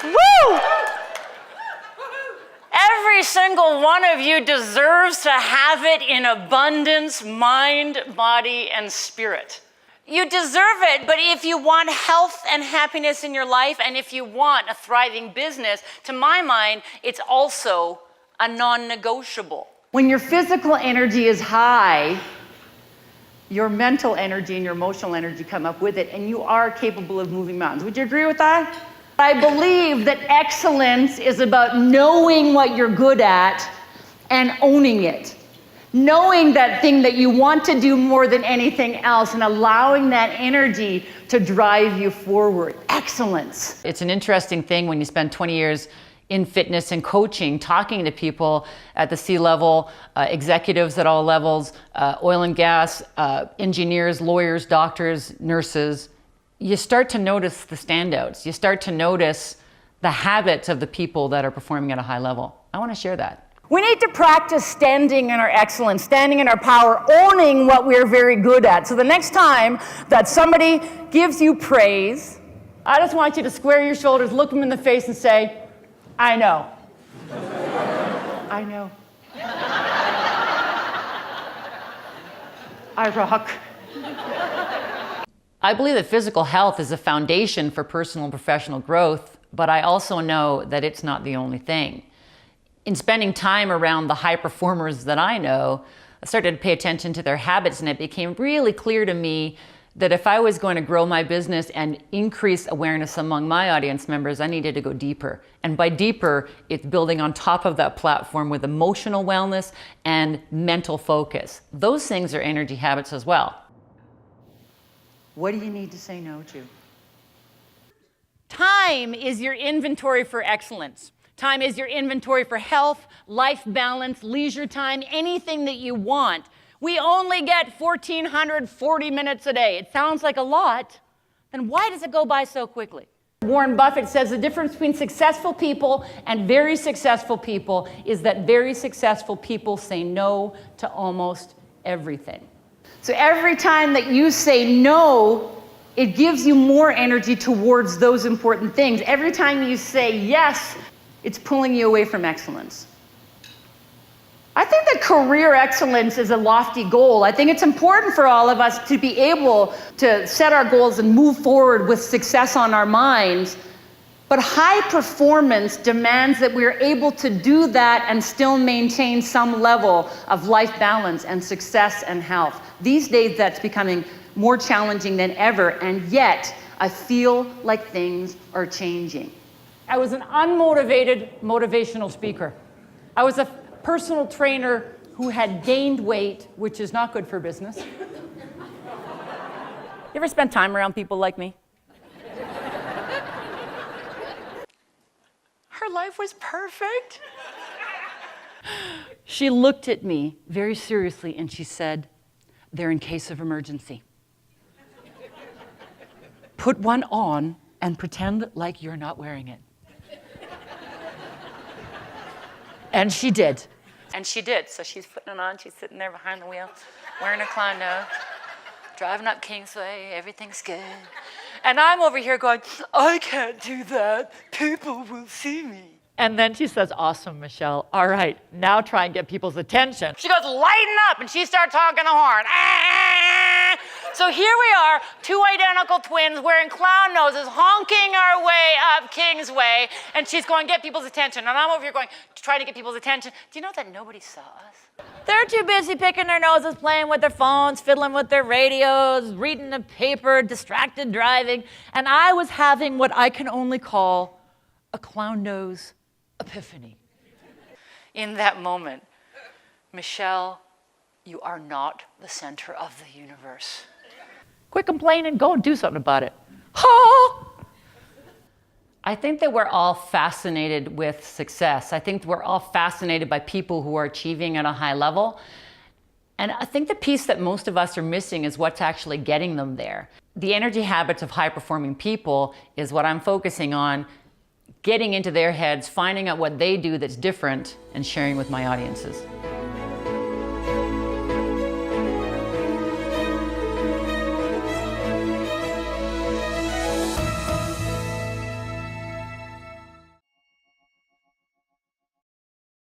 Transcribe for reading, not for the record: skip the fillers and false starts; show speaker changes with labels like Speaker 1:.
Speaker 1: Woo! Every single one of you deserves to have it in abundance, mind, body, and spirit. You deserve it, but if you want health and happiness in your life, and if you want a thriving business, to my mind, it's also a non-negotiable. When your physical energy is high, your mental energy and your emotional energy come up with it, and you are capable of moving mountains. Would you agree with that? I believe that excellence is about knowing what you're good at and owning it. Knowing that thing that you want to do more than anything else and allowing that energy to drive you forward. Excellence. It's an interesting thing when you spend 20 years in fitness and coaching, talking to people at the C-level, executives at all levels, oil and gas, engineers, lawyers, doctors, nurses. You start to notice the standouts. You start to notice the habits of the people that are performing at a high level. I want to share that. We need to practice standing in our excellence, standing in our power, owning what we're very good at. So the next time that somebody gives you praise, I just want you to square your shoulders, look them in the face and say, I know. I know. I rock. I believe that physical health is a foundation for personal and professional growth, but I also know that it's not the only thing. In spending time around the high performers that I know, I started to pay attention to their habits, and it became really clear to me that if I was going to grow my business and increase awareness among my audience members, I needed to go deeper. And by deeper, it's building on top of that platform with emotional wellness and mental focus. Those things are energy habits as well. What do you need to say no to? Time is your inventory for excellence. Time is your inventory for health, life balance, leisure time, anything that you want. We only get 1,440 minutes a day. It sounds like a lot. Then why does it go by so quickly? Warren Buffett says the difference between successful people and very successful people is that very successful people say no to almost everything. So every time that you say no, it gives you more energy towards those important things. Every time you say yes, it's pulling you away from excellence. I think that career excellence is a lofty goal. I think it's important for all of us to be able to set our goals and move forward with success on our minds. But high performance demands that we're able to do that and still maintain some level of life balance and success and health. These days, that's becoming more challenging than ever, and yet I feel like things are changing. I was an unmotivated motivational speaker. I was a personal trainer who had gained weight, which is not good for business. You ever spent time around people like me? Her life was perfect. She looked at me very seriously and she said, "They're in case of emergency. Put one on and pretend like you're not wearing it." And she did. And she did. So she's putting it on. She's sitting there behind the wheel, wearing a clown nose, driving up Kingsway. Everything's good. And I'm over here going, I can't do that. People will see me. And then she says, awesome, Michelle. All right, now try and get people's attention. She goes, lighten up. And she starts honking a horn. Ah! So here we are, two identical twins wearing clown noses, honking our way up Kingsway. And she's going, get people's attention. And I'm over here going, trying to get people's attention. Do you know that nobody saw us? They're too busy picking their noses, playing with their phones, fiddling with their radios, reading the paper, distracted driving. And I was having what I can only call a clown nose epiphany. In that moment, Michelle, you are not the center of the universe. Quit complaining, go and do something about it. Ha! I think that we're all fascinated with success. I think we're all fascinated by people who are achieving at a high level. And I think the piece that most of us are missing is what's actually getting them there. The energy habits of high-performing people is what I'm focusing on, getting into their heads, finding out what they do that's different, and sharing with my audiences.